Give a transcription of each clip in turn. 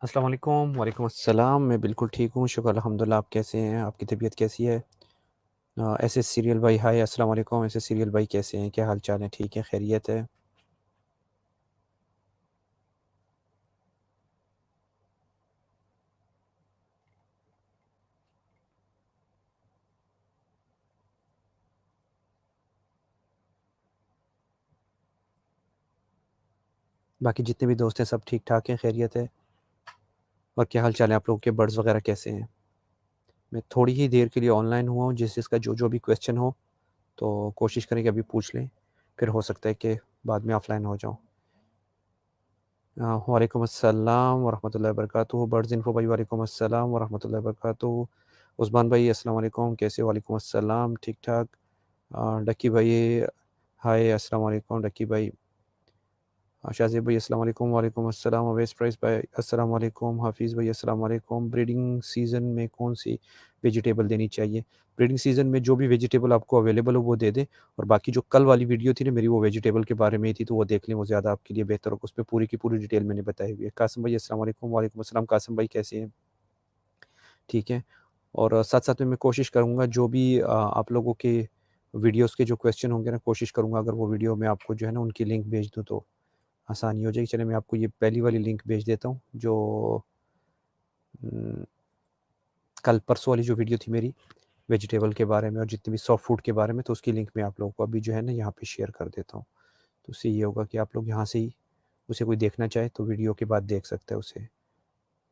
अस्सलाम वालेकुम, वालेकुम अस्सलाम। मैं बिल्कुल ठीक हूँ, शुक्र अल्हम्दुलिल्लाह। आप कैसे हैं? आपकी तबीयत कैसी है? एसएस सीरियल भाई हाय, अस्सलाम वालेकुम। एसएस सीरियल भाई कैसे हैं? क्या हाल-चाल है? ठीक है, खैरियत है? बाकी जितने भी दोस्त हैं सब ठीक-ठाक हैं, खैरियत है? और क्या हाल-चाल है? आप लोगों के बर्ड्स वगैरह कैसे हैं? मैं थोड़ी ही देर के लिए ऑनलाइन हुआ हूँ, जिसका जो-जो भी क्वेश्चन हो, तो कोशिश करें कि अभी पूछ लें, फिर हो सकता है कि बाद में ऑफ़लाइन हो जाऊँ। वालेकुम अस्सलाम वरहमतुल्लाहि वबरकातुहू। बर्ड्स इन्फो भाई वालेकुम अस्सलाम वरहमतुल्लाहि वबरकातुहू। उस्मान भाई अस्सलाम वालेकुम, कैसे हो? वालेकुम अस्सलाम, ठीक-ठाक। डक्की भाई हाय, अस्सलाम वालेकुम डक्की भाई। शाज़िब भाई अस्सलाम वालेकुम, वालेकुम अस्सलाम। अवैस प्राइस भाई अस्सलाम वालेकुम। हाफ़िज़ भाई अस्सलाम वालेकुम। ब्रीडिंग सीज़न में कौन-सी वेजिटेबल देनी चाहिए? ब्रीडिंग सीज़न में जो भी वेजिटेबल आपको अवेलेबल हो वो दे दें, और बाकी जो कल वाली वीडियो थी ना मेरी, वो वेजिटेबल के बारे में ही थी, तो वो देख लें, वो ज़्यादा आपके लिए बेहतर होगा। उसमें पूरी की पूरी डिटेल मैंने बताई हुई है। कासिम भाई अस्सलाम वालेकुम, वालेकुम अस्सलाम। कासिम भाई कैसे हैं? ठीक है। और साथ-साथ में मैं कोशिश करूँगा जो भी आप लोगों के वीडियोज़ के जो क्वेश्चन होंगे ना, कोशिश करूँगा अगर वो वीडियो मैं आपको जो है ना उनकी लिंक भेज दूँ तो आसानी हो जाएगी। चलिए मैं आपको ये पहली वाली लिंक भेज देता हूँ, जो उम, कल परसों वाली जो वीडियो थी मेरी वेजिटेबल के बारे में और जितने भी सॉफ्ट फूड के बारे में, तो उसकी लिंक मैं आप लोगों को अभी जो है ना यहाँ पे शेयर कर देता हूँ। तो उससे ये होगा कि आप लोग यहाँ से ही उसे कोई देखना चाहे तो वीडियो के बाद देख सकता है उसे।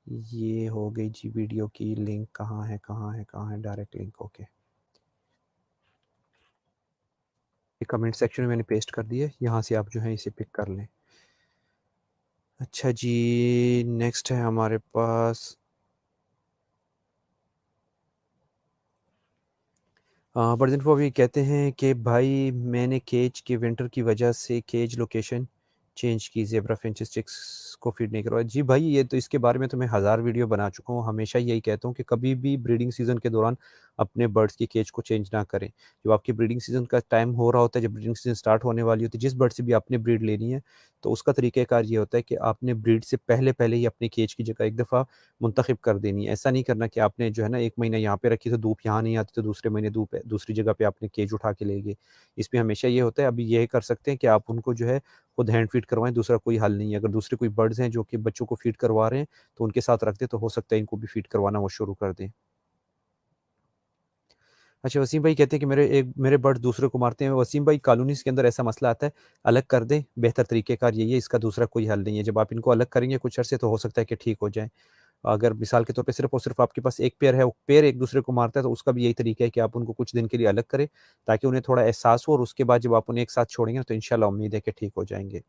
ये हो गई जी वीडियो की लिंक। कहाँ है, कहाँ है, कहाँ है? Direct link, okay. ये कमेंट सेक्शन में मैंने पेस्ट कर दी है, यहाँ से आप जो है इसे पिक कर लें। अच्छा जी, नेक्स्ट है हमारे पास बर्ज़िन फ़ोबी कहते हैं कि भाई मैंने केज के विंटर की वजह से केज लोकेशन चेंज की, ज़ेब्रा फिंचेस चिक्स को फ़ीड नहीं करवाया। जी भाई, ये तो इसके बारे में तो मैं हज़ार वीडियो बना चुका हूँ। हमेशा यही कहता हूँ कि कभी भी ब्रीडिंग सीज़न के दौरान अपने बर्ड्स की केज को चेंज ना करें। जब आपकी ब्रीडिंग सीज़न का टाइम हो रहा होता है, जब ब्रीडिंग सीज़न स्टार्ट होने वाली होती है, जिस बर्ड से भी आपने ब्रीड लेनी है, तो उसका तरीक़ेकार ये होता है कि आपने ब्रीड से पहले-पहले ही अपनी केज की जगह एक दफ़ा मुंतखब कर देनी है। ऐसा नहीं करना कि आपने जो है ना 1 महीना यहाँ पे रखी तो धूप यहाँ नहीं आती, तो दूसरे महीने धूप है दूसरी जगह पे आपने केज उठा के ले गए। इसमें हमेशा ये होता है, अभी ये कर सकते हैं कि आप उनको जो है खुद हैंड फीड करवाएँ, दूसरा कोई हल नहीं है। अगर दूसरे कोई बर्ड्स हैं जो कि बच्चों को फीड करवा रहे हैं, तो उनके साथ रख दें, तो हो सकता है इनको भी फीड करवाना वो शुरू कर दें। अच्छा, वसीम भाई कहते हैं कि मेरे बर्ड दूसरे को मारते हैं। वसीम भाई, कॉलोनीज़ के अंदर ऐसा मसला आता है, अलग कर दें, बेहतर तरीक़ेकार यही है, इसका दूसरा कोई हल नहीं है। जब आप इनको अलग करेंगे कुछ अरसे, तो हो सकता है कि ठीक हो जाएँ। अगर मिसाल के तौर पे सिर्फ़ और सिर्फ़ आपके पास एक पेयर है, वो पेयर एक-दूसरे को मारता है, तो उसका भी यही तरीका है कि आप उनको कुछ दिन के लिए अलग करें, ताकि उन्हें थोड़ा एहसास हो, और उसके बाद जब आप उन्हें एक साथ छोड़ेंगे ना, तो इंशाअल्लाह उम्मीद है कि ठीक हो जाएँगे।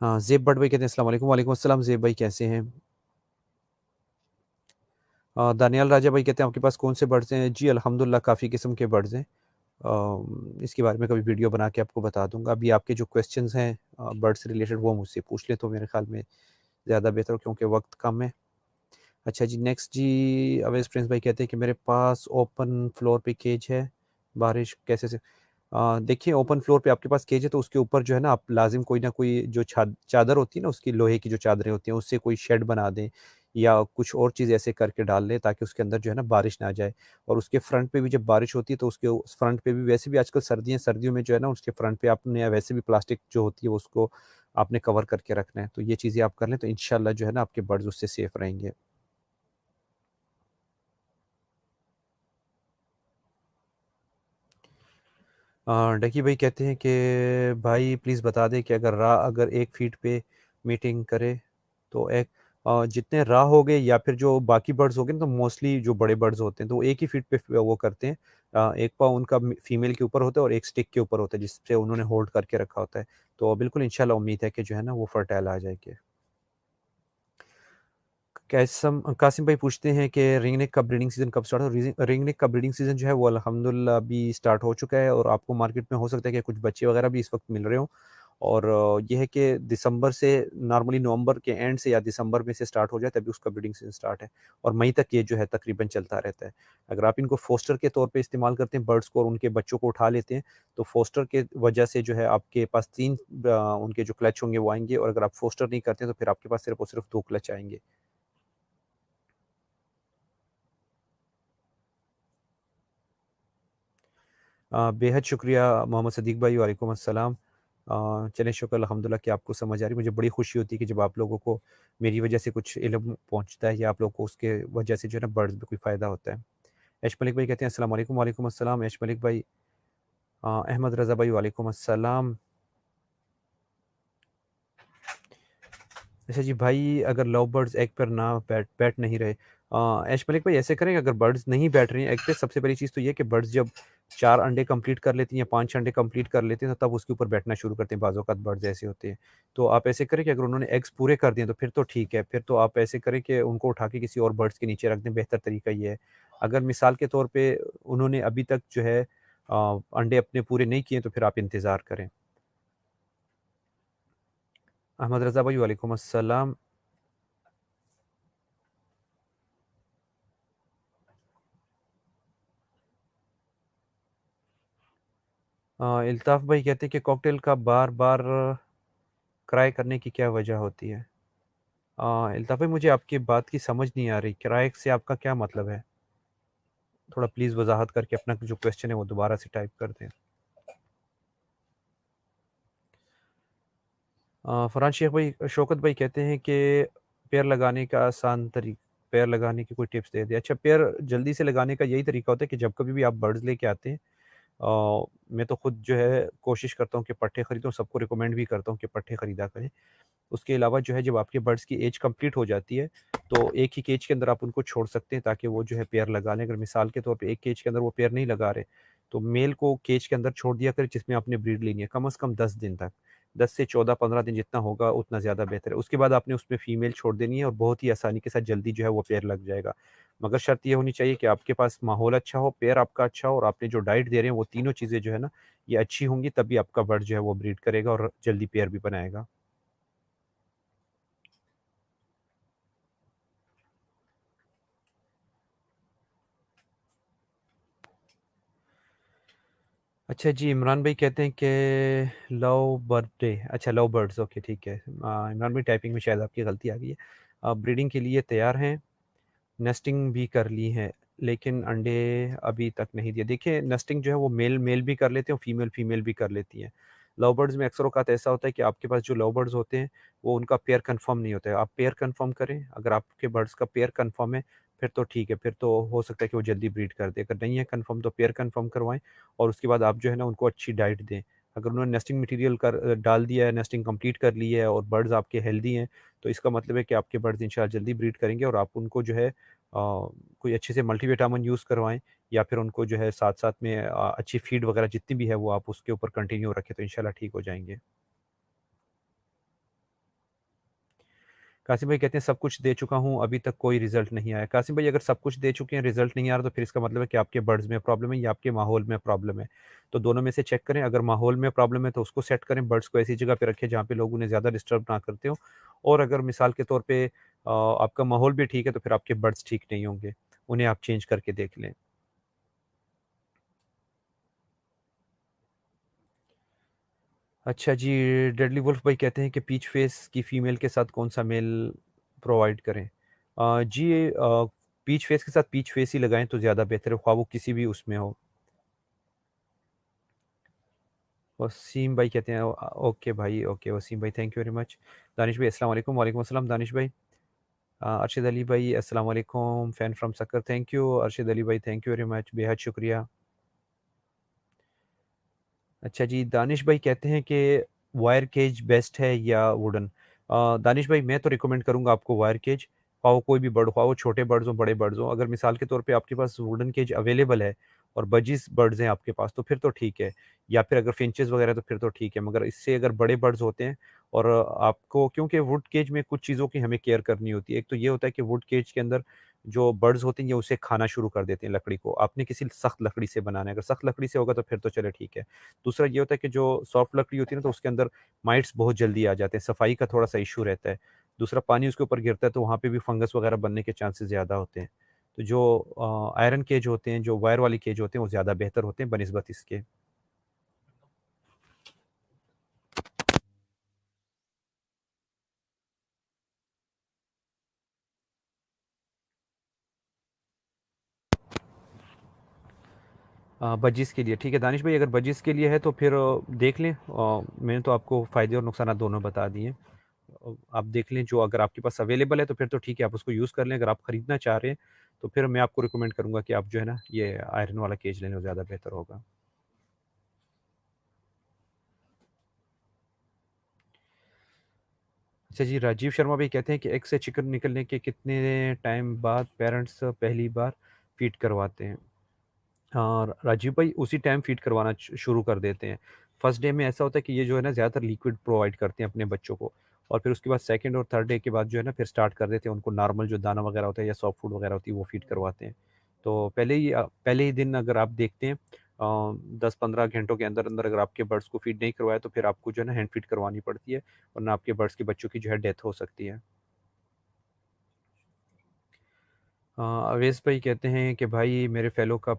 हाँ, ज़ेब बट भाई कहते हैं अस्सलाम वालेकुम। वालेकुम अस्सलाम ज़ेब भाई, कैसे हैं? दानियाल राजा भाई कहते हैं आपके पास कौन से बर्ड्स हैं? जी अल्हम्दुलिल्लाह काफ़ी किस्म के बर्ड्स हैं। इसके बारे में कभी वीडियो बना के आपको बता दूँगा। अभी आपके जो क्वेश्चन्स हैं बर्ड से रिलेटेड, वो मुझसे पूछ लें तो मेरे ख़्याल में ज़्यादा बेहतर हो, क्योंकि वक़्त कम है। अच्छा जी, नेक्स्ट जी अवैस प्रिंस भाई कहते हैं कि मेरे पास ओपन फ्लोर पे केज है, बारिश कैसे से देखिए, ओपन फ्लोर पे आपके पास केज है, तो उसके ऊपर जो है ना आप लाज़िम कोई ना कोई जो चादर होती है ना, उसकी लोहे की जो चादरें होती हैं, उससे कोई शेड बना दें, या कुछ और चीज़ ऐसे करके डाल लें, ताकि उसके अंदर जो है ना बारिश ना जाए। और उसके फ्रंट पे भी जब बारिश होती है, तो उसके फ्रंट पे भी, वैसे भी आजकल सर्दियों में जो है ना उसके फ्रंट पे आपने वैसे भी प्लास्टिक जो होती है उसको आपने कवर करके रखना है। तो ये चीज़ें आप कर लें, तो इंशाल्लाह जो है ना आपके बर्ड्स उससे सेफ रहेंगे। डकी भाई कहते हैं कि भाई प्लीज़ बता दें कि अगर 1 फीट पे मीटिंग करे, तो जितने रा हो गए या फिर जो बाकी बर्ड्स हो गए ना, तो मोस्टली जो बड़े बर्ड्स होते हैं तो वो 1 ही फीट पे वो करते हैं। एक पाँव उनका फीमेल के ऊपर होता है और एक स्टिक के ऊपर होता है, जिससे उन्होंने होल्ड करके रखा होता है। तो बिल्कुल इंशाल्लाह उम्मीद है कि जो है ना वो फर्टाइल आ जाएँगे। कासिम भाई पूछते हैं कि रिंग नेक का ब्रीडिंग सीज़न कब स्टार्ट हो? रिंग नेक का ब्रीडिंग सीज़न जो है वो अल्हम्दुलिल्लाह अभी स्टार्ट हो चुका है, और आपको मार्केट में हो सकता है कि कुछ बच्चे वगैरह भी इस वक़्त मिल रहे हों। और ये है कि दिसंबर से नॉर्मली नवंबर के एंड से या दिसंबर में से स्टार्ट हो जाए तभी उसका ब्रीडिंग सीजन स्टार्ट है और मई तक ये जो है तकरीबन चलता रहता है। अगर आप इनको फोस्टर के तौर पे इस्तेमाल करते हैं बर्ड्स को और उनके बच्चों को उठा लेते हैं, तो फोस्टर के वजह से जो है आपके पास 3 उनके जो क्लच होंगे वो आएँगे और अगर आप फोस्टर नहीं करते तो फिर आपके पास सिर्फ़ और सिर्फ़ 2 क्लच आएँगे। बेहद शुक्रिया मोहम्मद सदीक भाई, वालेकुम अस्सलाम। चलें शुक्र अल्हम्दुलिल्लाह कि आपको समझ आ रही है। मुझे बड़ी खुशी होती है कि जब आप लोगों को मेरी वजह से कुछ इल्म पहुँचता है या आप लोगों को उसके वजह से जो है ना बर्ड्स में कोई फ़ायदा होता है। ऐश मलिक भाई कहते हैं अस्सलाम वालेकुम, वालेकुम अस्सलाम ऐश मलिक भाई। अहमद रज़ा भाई वालेकुम अस्सलाम। अच्छा जी भाई, अगर लव बर्ड्स एग पर ना बैठ नहीं रहे, ऐश मलिक भाई ऐसे करें, अगर बर्ड्स नहीं बैठ रही हैं एग पे, सबसे पहली चीज़ तो ये है कि बर्ड्स जब 4 अंडे कंप्लीट कर लेती हैं या 5 अंडे कंप्लीट कर लेते हैं तो तब उसके ऊपर बैठना शुरू करते हैं। बाज़ औक़ात बर्ड्स ऐसे होते हैं। तो आप ऐसे करें कि अगर उन्होंने एग्स पूरे कर दिए तो फिर तो ठीक है, फिर तो आप ऐसे करें कि उनको उठा के किसी और बर्ड्स के नीचे रख दें, बेहतर तरीका ये है। अगर मिसाल के तौर पे उन्होंने अभी तक जो है अंडे अपने पूरे नहीं किए तो फिर आप इंतज़ार करें। अहमद रज़ा भाई वालेकुम अस्सलाम। इल्ताफ़ भाई कहते हैं कि कॉकटेल का बार-बार क्राई करने की क्या वजह होती है? इल्ताफ़ भाई मुझे आपकी बात की समझ नहीं आ रही, क्राई से आपका क्या मतलब है? थोड़ा प्लीज़ वज़ाहत करके अपना जो क्वेश्चन है वो दोबारा से टाइप कर दें। फरहान शेख भाई शौकत भाई कहते हैं कि पेड़ लगाने का आसान पेड़ लगाने की कोई टिप्स दे दें। अच्छा, पेड़ जल्दी से लगाने का यही तरीका होता है कि जब कभी भी आप बर्ड्स लेके आते हैं, मैं तो खुद जो है कोशिश करता हूँ कि पट्ठे खरीदूँ, सबको रिकमेंड भी करता हूँ कि पट्ठे खरीदा करें। उसके अलावा जो है जब आपके बर्ड्स की एज कंप्लीट हो जाती है, तो एक ही केज के अंदर आप उनको छोड़ सकते हैं ताकि वो जो है पेयर लगा लें। अगर मिसाल के तौर पे एक केज के अंदर वो पेयर नहीं लगा रहे, तो मेल को केज के अंदर छोड़ दिया करें जिसमें आपने ब्रीड लेनी है, कम से कम 10 दिन तक। 10 से 14-15 दिन जितना होगा उतना ज़्यादा बेहतर है। उसके बाद आपने उसमें फीमेल छोड़ देनी है और बहुत ही आसानी के साथ जल्दी जो है वो पेयर लग जाएगा। मगर शर्त ये होनी चाहिए कि आपके पास माहौल अच्छा हो, पेयर आपका अच्छा हो और आपने जो डाइट दे रहे हैं वो तीनों चीज़ें जो है ना, ये अच्छी होंगी तभी आपका बर्ड जो है वो ब्रीड करेगा और जल्दी पेयर भी बनाएगा। अच्छा जी, इमरान भाई कहते हैं कि लव बर्थडे, अच्छा लव बर्ड्स, ओके ठीक है। इमरान भाई टाइपिंग में शायद आपकी गलती आ गई है। ब्रीडिंग के लिए तैयार हैं, नेस्टिंग भी कर ली है, लेकिन अंडे अभी तक नहीं दिए। देखिए नेस्टिंग जो है वो मेल मेल भी कर लेते हैं और फीमेल फीमेल भी कर लेती हैं। लव बर्ड्स में अक्सर औक़ात ऐसा होता है कि आपके पास जो लव बर्ड्स होते हैं, वो उनका पेयर कन्फर्म नहीं होता है। आप पेयर कन्फर्म करें, अगर आपके बर्ड्स का पेयर कन्फर्म है, फिर तो ठीक है, फिर तो हो सकता है कि वो जल्दी ब्रीड कर दे। अगर नहीं है कन्फर्म तो पेयर कन्फर्म करवाएँ और उसके बाद आप जो है ना उनको अच्छी डाइट दें। अगर उन्होंने नेस्टिंग मटीरियल डाल दिया है, नेस्टिंग कंप्लीट कर ली है और बर्ड्स आपके हेल्दी हैं, तो इसका मतलब है कि आपके बर्ड्स इंशाल्लाह जल्दी ब्रीड करेंगे और आप उनको जो है कोई अच्छे से मल्टीविटामिन यूज़ करवाएँ या फिर उनको जो है साथ-साथ में अच्छी फ़ीड वगैरह जितनी भी है वो आप उसके ऊपर कंटिन्यू रखें तो इंशाल्लाह ठीक हो जाएँगे। कासिम भाई कहते हैं सब कुछ दे चुका हूँ, अभी तक कोई रिज़ल्ट नहीं आया। कासिम भाई अगर सब कुछ दे चुके हैं, रिज़ल्ट नहीं आ रहा तो फिर इसका मतलब है कि आपके बर्ड्स में प्रॉब्लम है या आपके माहौल में प्रॉब्लम है। तो दोनों में से चेक करें, अगर माहौल में प्रॉब्लम है तो उसको सेट करें, बर्ड्स को ऐसी जगह पे रखें जहाँ पे लोग उन्हें ज़्यादा डिस्टर्ब ना करते हों और अगर मिसाल के तौर पे आपका माहौल भी ठीक है तो फिर आपके बर्ड्स ठीक नहीं होंगे। उन्हें आप चेंज करके देख लें। अच्छा जी, डेडली वुल्फ भाई कहते हैं कि पीच फेस की फीमेल के साथ कौन-सा मेल प्रोवाइड करें? जी, पीच फेस के साथ पीच फेस ही लगाएँ तो ज़्यादा बेहतर है, ख़्वाह वो किसी भी उसमें हो। वसीम भाई कहते हैं ओके भाई, ओके वसीम भाई, thank you very much. Danish भाई अस्सलाम वालेकुम, वालेकुम अस्सलाम दानिश भाई। अरशद अली भाई अस्सलाम वालेकुम, fan from Sukkur, thank you Arshad Ali भाई, थैंक यू वेरी मच, बेहद शुक्रिया। अच्छा जी, दानिश भाई कहते हैं कि वायर केज बेस्ट है या वुडन? दानिश भाई मैं तो रिकमेंड करूँगा आपको वायर केज, ख़्वाह वो कोई भी बर्ड, ख़्वाह वो छोटे बर्ड्स हों, बड़े बर्ड्स हों। अगर मिसाल के तौर पे आपके पास वुडन केज अवेलेबल है और बजीज़ बर्ड्स हैं आपके पास तो फिर तो ठीक है, या फिर अगर फिंचेस वगैरह तो फिर तो ठीक है। मगर इससे अगर बड़े बर्ड्स होते हैं और आपको क्योंकि वुड केज में कुछ चीज़ों की हमें केयर करनी होती है। एक तो ये होता है कि वुड केज के अंदर जो बर्ड्स होते हैं ये उसे खाना शुरू कर देते हैं लकड़ी को। आपने किसी सख्त लकड़ी से बनाना है, अगर सख्त लकड़ी से होगा तो फिर तो चले ठीक है। दूसरा ये होता है कि जो सॉफ्ट लकड़ी होती है ना तो उसके अंदर माइट्स बहुत जल्दी आ जाते हैं, सफाई का थोड़ा सा इशू रहता है। दूसरा पानी उसके ऊपर गिरता है तो वहाँ पे भी फंगस वगैरह बनने के चांसेस ज़्यादा होते हैं। तो जो आयरन केज होते हैं, जो वायर वाले केज होते हैं वो ज़्यादा बेहतर होते हैं बनिस्बत इसके। बजिस के लिए ठीक है दानिश भाई, अगर बजिस के लिए है तो फिर देख लें। मैंने तो आपको फ़ायदे और नुकसान दोनों बता दिए। आप देख लें, जो अगर आपके पास अवेलेबल है तो फिर तो ठीक है, आप उसको यूज़ कर लें। अगर आप खरीदना चाह रहे हैं तो फिर मैं आपको रिकमेंड करूँगा कि आप जो है ना ये आयरन वाला केज लें, वो ज़्यादा बेहतर होगा। अच्छा जी, राजीव शर्मा भी कहते हैं कि एग से चिकन निकलने के कितने टाइम बाद पेरेंट्स पहली बार फीड करवाते हैं? हाँ, राजीव भाई उसी टाइम फीड करवाना शुरू कर देते हैं। फर्स्ट डे में ऐसा होता है कि ये जो है ना ज़्यादातर लिक्विड प्रोवाइड करते हैं अपने बच्चों को, और फिर उसके बाद सेकंड और थर्ड डे के बाद जो है ना फिर स्टार्ट कर देते हैं उनको नॉर्मल जो दाना वगैरह होता है या सॉफ्ट फूड वगैरह होती है वो फीड करवाते हैं। तो पहले ही दिन अगर आप देखते हैं 10-15 घंटों के अंदर अंदर अगर आपके बर्ड्स को फीड नहीं करवाया तो फिर आपको जो है ना हैंड फीड करवानी पड़ती है, वरना आपके बर्ड्स के बच्चों की जो है डेथ हो सकती है। अवेश भाई कहते हैं कि भाई मेरे फेलो का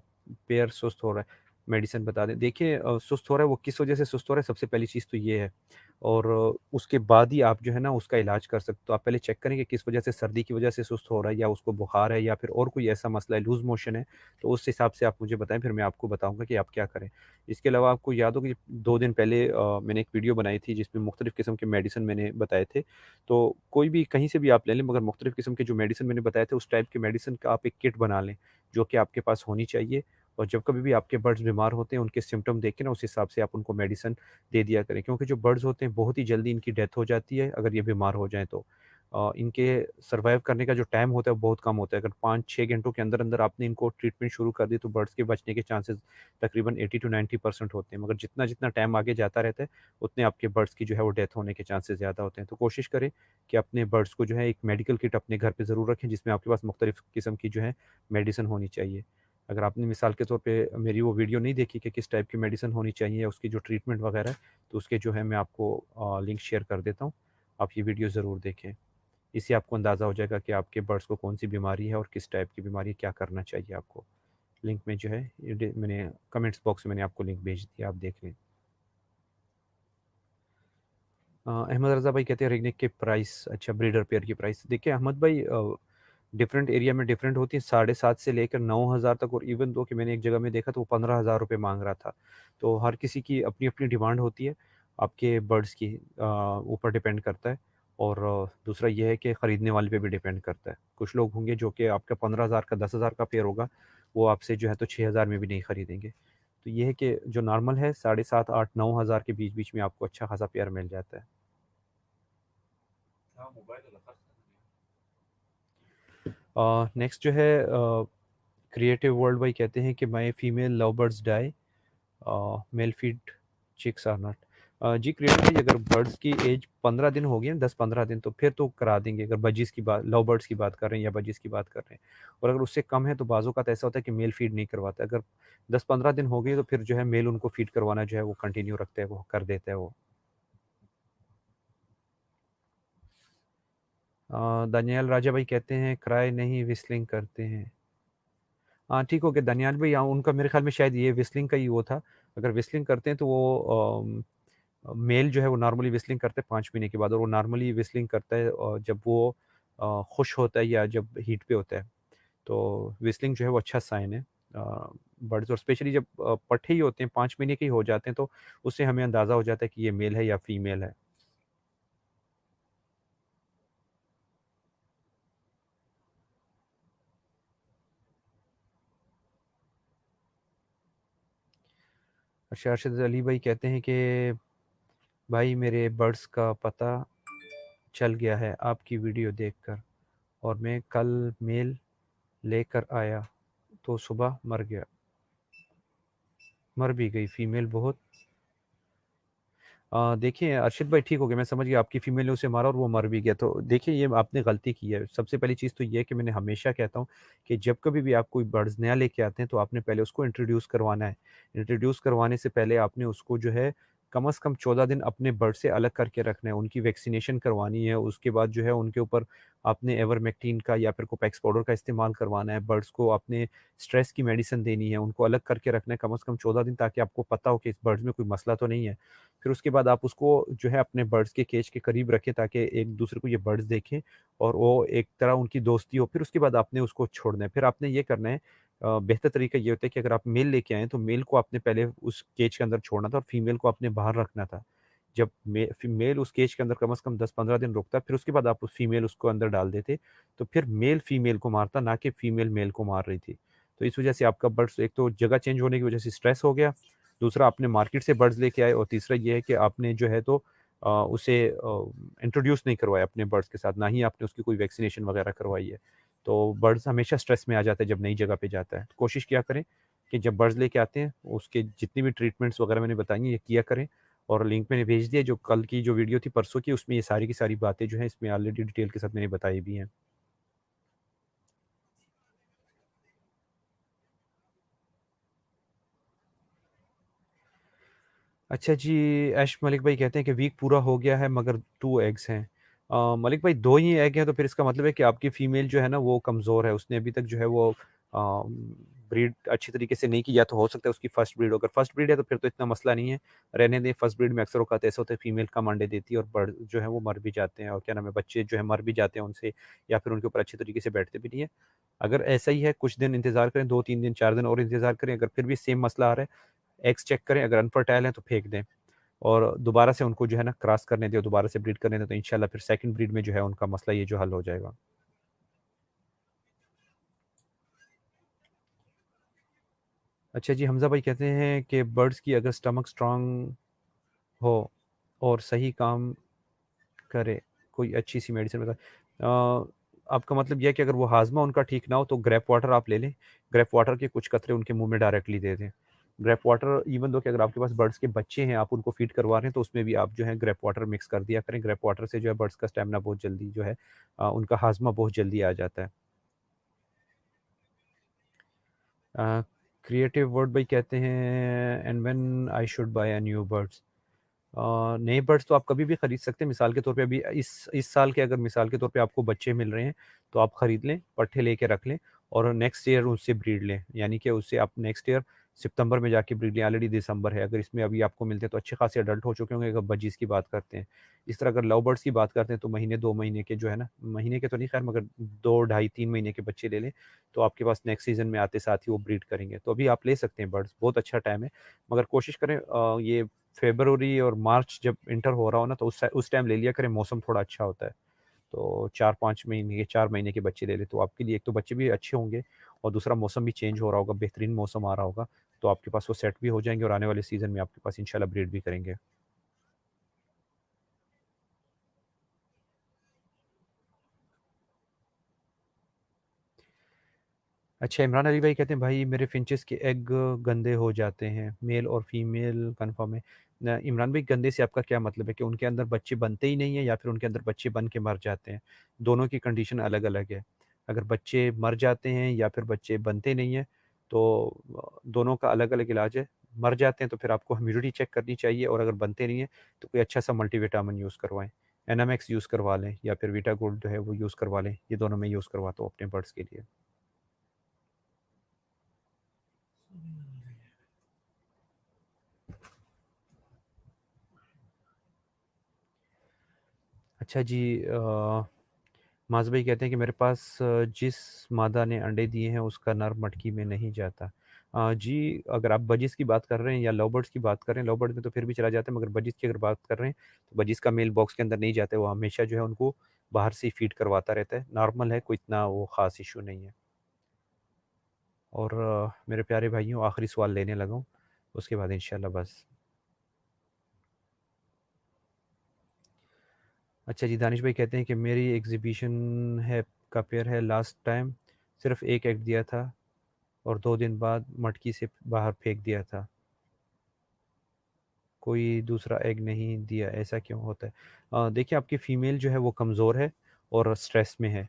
पैर सुस्त हो रहा है, मेडिसिन बता दें। देखिए सुस्त हो रहा है वो किस वजह से सुस्त हो रहा है, सबसे पहली चीज़ तो ये है। और उसके बाद ही आप जो है ना उसका इलाज कर सकते हो। तो आप पहले चेक करें कि किस वजह से, सर्दी की वजह से सुस्त हो रहा है या उसको बुखार है या फिर और कोई ऐसा मसला है, लूज़ मोशन है, तो उस हिसाब से आप मुझे बताएं, फिर मैं आपको बताऊंगा कि आप क्या करें। इसके अलावा आपको याद हो कि 2 दिन पहले मैंने एक वीडियो बनाई थी जिसमें मुख्तलिफ़ किस्म के मेडिसिन मैंने बताए थे। तो कोई भी कहीं से भी आप ले लें, मगर मुख्तलिफ़ किस्म के जो मेडिसिन मैंने बताए थे उस टाइप के मेडिसिन का आप एक किट बना लें, जो कि आपके पास होनी चाहिए। और जब कभी भी आपके बर्ड्स बीमार होते हैं उनके सिम्पटम देख के ना उस हिसाब से आप उनको मेडिसिन दे दिया करें, क्योंकि जो बर्ड्स होते हैं बहुत ही जल्दी इनकी डेथ हो जाती है अगर ये बीमार हो जाएँ तो। इनके सर्वाइव करने का जो टाइम होता है वो बहुत कम होता है। अगर 5-6 घंटों के अंदर अंदर आपने इनको ट्रीटमेंट शुरू कर दी तो बर्ड्स के बचने के चांसेस तकरीबन 80 to 90% होते हैं, मगर जितना जितना टाइम आगे जाता रहता है उतने आपके बर्ड्स की जो है वो डेथ होने के चांसेस ज़्यादा होते हैं। तो कोशिश करें कि अपने बर्ड्स को जो है एक मेडिकल किट अपने घर पे ज़रूर रखें, जिसमें आपके पास मुख्तलिफ़ किस्म की जो है मेडिसिन होनी चाहिए। अगर आपने मिसाल के तौर पे मेरी वो वीडियो नहीं देखी कि किस टाइप की मेडिसिन होनी चाहिए या उसकी जो ट्रीटमेंट वगैरह है, तो उसके जो है मैं आपको लिंक शेयर कर देता हूँ। आप ये वीडियो ज़रूर देखें। इससे आपको अंदाज़ा हो जाएगा कि आपके बर्ड्स को कौन-सी बीमारी है और किस टाइप की बीमारी है, क्या करना चाहिए आपको। लिंक में जो है ये मैंने कमेंट्स बॉक्स में मैंने आपको लिंक भेज दिया, आप देख लें। अहमद रज़ा भाई कहते हैं रिगनिक के प्राइस, अच्छा ब्रीडर पेयर की प्राइस। देखिए अहमद भाई डिफरेंट एरिया में डिफरेंट होती है, 7,500 से लेकर 9,000 तक, और इवन दो कि मैंने एक जगह में देखा तो वो 15,000 रुपये मांग रहा था। तो हर किसी की अपनी अपनी डिमांड होती है, आपके बर्ड्स की ऊपर डिपेंड करता है। और दूसरा ये है कि ख़रीदने वाले पे भी डिपेंड करता है। कुछ लोग होंगे जो कि आपका 15,000 का 10,000 का पेयर होगा, वो आपसे जो है तो 6,000 में भी नहीं खरीदेंगे। तो ये है कि जो नॉर्मल है 7,500 8 9,000 के बीच बीच में आपको अच्छा खासा पेयर मिल जाता है। नेक्स्ट जो है क्रिएटिव वर्ल्ड भाई कहते हैं कि my female love birds die, male feed chicks are not. जी क्रिएटिव भाई, अगर बर्ड्स की एज 15 दिन हो गई ना, 10-15 दिन, तो फिर तो करा देंगे, अगर बजीज की बात, लव बर्ड्स की बात कर रहे हैं या बजीज की बात कर रहे हैं। और अगर उससे कम है तो बाजू का तो ऐसा होता है कि मेल फीड नहीं करवाता। अगर 10-15 दिन हो गए तो फिर जो है मेल उनको फीड करवाना जो है वो कंटिन्यू रखते हैं, वो कर देता है वो। दानियाल राजा भाई कहते हैं क्राई नहीं विस्लिंग करते हैं। हाँ ठीक हो गया दानियाल भाई, हाँ उनका मेरे ख्याल में शायद ये विस्लिंग का ही वो था। अगर विस्लिंग करते हैं तो वो मेल जो है वो नॉर्मली विस्लिंग करते हैं 5 महीने के बाद, और वो नॉर्मली विस्लिंग करता है जब वो खुश होता है या जब हीट पे होता है। तो विस्लिंग जो है वो अच्छा साइन है बर्ड्स, और स्पेशली जब पट्ठे ही होते हैं 5 महीने के ही हो जाते हैं तो उससे हमें अंदाज़ा हो जाता है कि ये मेल है या फीमेल है। अच्छा अरशद अली भाई कहते हैं कि भाई मेरे बर्ड्स का पता चल गया है आपकी वीडियो देखकर, और मैं कल मेल लेकर आया तो सुबह मर गया, मर भी गई फीमेल बहुत। देखिए अर्शद भाई ठीक हो गया, मैं समझ गया आपकी फ़ीमेल ने उसे मारा और वो मर भी गया। तो देखिए ये आपने गलती की है। सबसे पहली चीज़ तो ये है कि मैंने हमेशा कहता हूँ कि जब कभी भी आप कोई बर्ड्स नया लेके आते हैं तो आपने पहले उसको इंट्रोड्यूस करवाना है। इंट्रोड्यूस करवाने से पहले आपने उसको जो है कम से कम 14 दिन अपने बर्ड से अलग करके रखना है। उनकी वैक्सीनेशन करवानी है, उसके बाद जो है उनके ऊपर आपने इवरमेक्टिन का या फिर कोपेक्स पाउडर का इस्तेमाल करवाना है। बर्ड्स को आपने स्ट्रेस की मेडिसिन देनी है, उनको अलग करके रखना है कम से कम 14 दिन, ताकि आपको पता हो कि इस बर्ड्स में कोई मसला तो नहीं है। फिर उसके बाद आप उसको जो है अपने बर्ड्स के केज के करीब रखें ताकि एक दूसरे को ये बर्ड्स देखें और वो एक तरह उनकी दोस्ती हो। फिर उसके बाद आपने उसको छोड़ना है। फिर आपने ये करना है, बेहतर तरीका ये होता है कि अगर आप मेल लेके आएँ तो मेल को आपने पहले उस केज के अंदर छोड़ना था और फीमेल को आपने बाहर रखना था। जब मेल उस केज के अंदर कम से कम 10-15 दिन रुकता, फिर उसके बाद आप उस फीमेल उसको अंदर डाल देते, तो फिर मेल फीमेल को मारता, ना कि फीमेल मेल को मार रही थी। तो इस वजह से आपका बर्ड्स एक तो जगह चेंज होने की वजह से स्ट्रेस हो गया, दूसरा आपने मार्केट से बर्ड्स लेके आए और तीसरा ये है कि आपने जो है तो उसे इंट्रोड्यूस नहीं करवाया अपने बर्ड्स के साथ, ना ही आपने उसकी कोई वैक्सीनेशन वगैरह करवाई है। तो बर्ड्स हमेशा स्ट्रेस में आ जाता है जब नई जगह पे जाता है। तो कोशिश किया करें कि जब बर्ड्स लेके आते हैं, उसके जितनी भी ट्रीटमेंट्स वगैरह मैंने बताई हैं, ये किया करें। और लिंक मैंने भेज दिया, जो कल की जो वीडियो थी परसों की, उसमें ये सारी की सारी बातें जो हैं इसमें ऑलरेडी डिटेल के साथ मैंने बताई भी हैं। अच्छा जी, ऐश मलिक भाई कहते हैं कि वीक पूरा हो गया है मगर 2 एग्स हैं। मलिक भाई 2 ही एग हैं तो फिर इसका मतलब है कि आपकी फ़ीमेल जो है ना वो कमज़ोर है। उसने अभी तक जो है वो ब्रीड अच्छी तरीके से नहीं की, या तो हो सकता है उसकी फर्स्ट ब्रीड हो। अगर फर्स्ट ब्रीड है तो फिर तो इतना मसला नहीं है, रहने दें। फर्स्ट ब्रीड में अक्सर औक़ात ऐसा होता है फ़ीमेल कम अंडे देती है और बर्ड जो है वो मर भी जाते हैं, और क्या नाम है, बच्चे जो है मर भी जाते हैं उनसे, या फिर उनके ऊपर अच्छे तरीके से बैठते भी नहीं है। अगर ऐसा ही है, कुछ दिन इंतज़ार करें, 2-3 दिन 4 दिन और इंतज़ार करें। अगर फिर भी सेम मसला आ रहा है, एग्स चेक करें, अगर अनफर्टाइल हैं तो फेंक दें और दोबारा से उनको जो है ना क्रॉस करने दें, दोबारा से ब्रीड करने दें, तो इंशाल्लाह फिर सेकंड ब्रीड में जो है उनका मसला ये जो हल हो जाएगा। अच्छा जी, हमज़ा भाई कहते हैं कि बर्ड्स की अगर स्टमक स्ट्रॉन्ग हो और सही काम करे, कोई अच्छी सी मेडिसिन बता। आपका मतलब ये है कि अगर वो हाजमा उनका ठीक ना हो तो ग्रेप वाटर आप ले लें। ग्रेप वाटर के कुछ कतरे उनके मुंह में डायरेक्टली दे दें। ग्रेप वाटर, इवन दो कि अगर आपके पास बर्ड्स के बच्चे हैं, आप उनको फीड करवा रहे हैं, तो उसमें भी आप जो है ग्रेप वाटर मिक्स कर दिया करें। ग्रेप वाटर से जो है बर्ड्स का स्टेमिना बहुत जल्दी जो है, उनका हाजमा बहुत जल्दी आ जाता है। क्रिएटिव वर्ड भाई कहते हैं, and when I should buy a new birds. नए बर्ड्स तो आप कभी भी खरीद सकते हैं। मिसाल के तौर पे अभी इस साल के अगर मिसाल के तौर पे आपको बच्चे मिल रहे हैं, तो आप खरीद लें, पट्ठे लेके रख लें और नेक्स्ट ईयर उससे ब्रीड लें। यानी कि उससे आप नेक्स्ट ईयर सितंबर में जाके ब्रीड लें। ऑलरेडी दिसंबर है, अगर इसमें अभी आपको मिलते हैं तो अच्छे खासे अडल्ट हो चुके होंगे अगर बजीज़ की बात करते हैं। इस तरह अगर लव बर्ड्स की बात करते हैं तो महीने 2 महीने के जो है ना, महीने के तो नहीं खैर, मगर 2 ढाई 3 महीने के बच्चे ले लें, तो आपके पास नेक्स्ट सीज़न में आते साथ ही वो ब्रीड करेंगे। तो अभी आप ले सकते हैं बर्ड्स, बहुत अच्छा टाइम है। मगर कोशिश करें ये फ़रवरी और मार्च जब इंटर हो रहा हो ना, तो उस टाइम ले लिया करें, मौसम थोड़ा अच्छा होता है। तो 4-5 महीने के, 4 महीने के बच्चे ले लें, तो आपके लिए एक तो बच्चे भी अच्छे होंगे और दूसरा मौसम भी चेंज हो रहा होगा, बेहतरीन मौसम आ रहा होगा, तो आपके पास वो सेट भी हो जाएँगे और आने वाले सीज़न में आपके पास इंशाल्लाह ब्रीड भी करेंगे। अच्छा, इमरान अली भाई कहते हैं, भाई मेरे फिंचेस के एग गंदे हो जाते हैं, मेल और फीमेल कन्फर्म है। इमरान भाई, गंदे से आपका क्या मतलब है कि उनके अंदर बच्चे बनते ही नहीं है या फिर उनके अंदर बच्चे बन के मर जाते हैं? दोनों की कंडीशन अलग अलग है। अगर बच्चे मर जाते हैं या फिर बच्चे बनते नहीं हैं, तो दोनों का अलग अलग इलाज है। मर जाते हैं तो फिर आपको ह्यूमिडिटी चेक करनी चाहिए, और अगर बनते नहीं हैं तो कोई अच्छा सा मल्टीविटामिन यूज़ करवाएं। एनामेक्स यूज़ करवा लें या फिर वीटा गोल्ड जो है वो यूज़ करवा लें। ये दोनों मैं यूज़ करवाता हूँ अपने बर्ड्स के लिए। अच्छा जी, माज़ भाई कहते हैं कि मेरे पास जिस मादा ने अंडे दिए हैं उसका नर मटकी में नहीं जाता। जी, अगर आप बजिस की बात कर रहे हैं या लव बर्ड्स की बात कर रहे हैं, लव बर्ड में तो फिर भी चला जाता है, मगर बजिस की अगर बात कर रहे हैं, तो बजिस का मेल बॉक्स के अंदर नहीं जाता है, वो हमेशा जो है उनको बाहर से ही फीड करवाता रहता है। नॉर्मल है, कोई इतना वो ख़ास इश्यू नहीं है। और मेरे प्यारे भाइयों, आखिरी सवाल लेने लगा हूँ, उसके बाद इंशाल्लाह बस। अच्छा जी, दानिश भाई कहते हैं कि मेरी एग्ज़िबिशन है का पेयर है, लास्ट टाइम सिर्फ़ 1 एग दिया था और 2 दिन बाद मटकी से बाहर फेंक दिया था। कोई दूसरा एग नहीं दिया, ऐसा क्यों होता है? देखिए आपकी फ़ीमेल जो है वो कमज़ोर है और स्ट्रेस में है।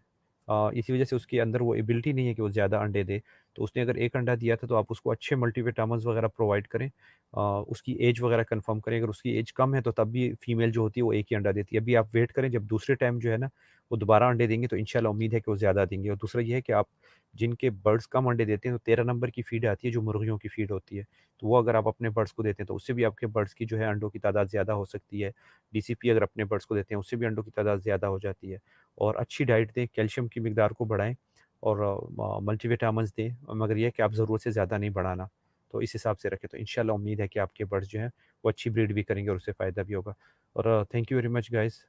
इसी वज़ह से उसके अंदर वो एबिलिटी नहीं है कि वो ज़्यादा अंडे दे। तो उसने अगर 1 अंडा दिया था तो आप उसको अच्छे मल्टीविटामिन्स वग़ैरह प्रोवाइड करें। उसकी ऐज वग़ैरह कन्फ़र्म करें, अगर उसकी ऐज कम है तो तब भी फ़ीमेल जो होती है वो 1 ही अंडा देती है। अभी आप वेट करें, जब दूसरे टाइम जो है ना वो दोबारा अंडे देंगे तो इंशाल्लाह उम्मीद है कि वो ज़्यादा देंगे। और दूसरा ये है कि आप जिनके बर्ड्स कम अंडे देते हैं तो 13 नंबर की फ़ीड आती है जो मुर्गियों की फ़ीड होती है। तो वो अगर आप अपने बर्ड्स को देते हैं तो उससे भी आपके बर्ड्स की जो है अंडों की तादाद ज़्यादा हो सकती है। डीसीपी अगर अपने बर्ड्स को देते हैं उससे भी अंडों की तादाद ज़्यादा हो जाती है। और अच्छी डाइट दें, कैल्शियम की मिकदार को बढ़ाएँ और मल्टीविटामिन्स दें, मगर ये है कि आप ज़रूरत से ज़्यादा नहीं बढ़ाना। तो इस हिसाब से रखें तो इंशाल्लाह उम्मीद है कि आपके बर्ड्स जो हैं वो अच्छी ब्रीड भी करेंगे और उससे फ़ायदा भी होगा। और thank you very much guys.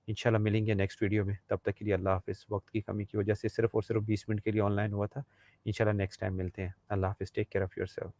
इंशाल्लाह मिलेंगे नेक्स्ट वीडियो में। तब तक के लिए अल्लाह हाफ़िज़। वक़्त की कमी की वजह से सिर्फ़ और सिर्फ़ 20 मिनट के लिए ऑनलाइन हुआ था। इंशाल्लाह नेक्स्ट टाइम मिलते हैं। अल्लाह हाफ़िज़। Take care of yourself.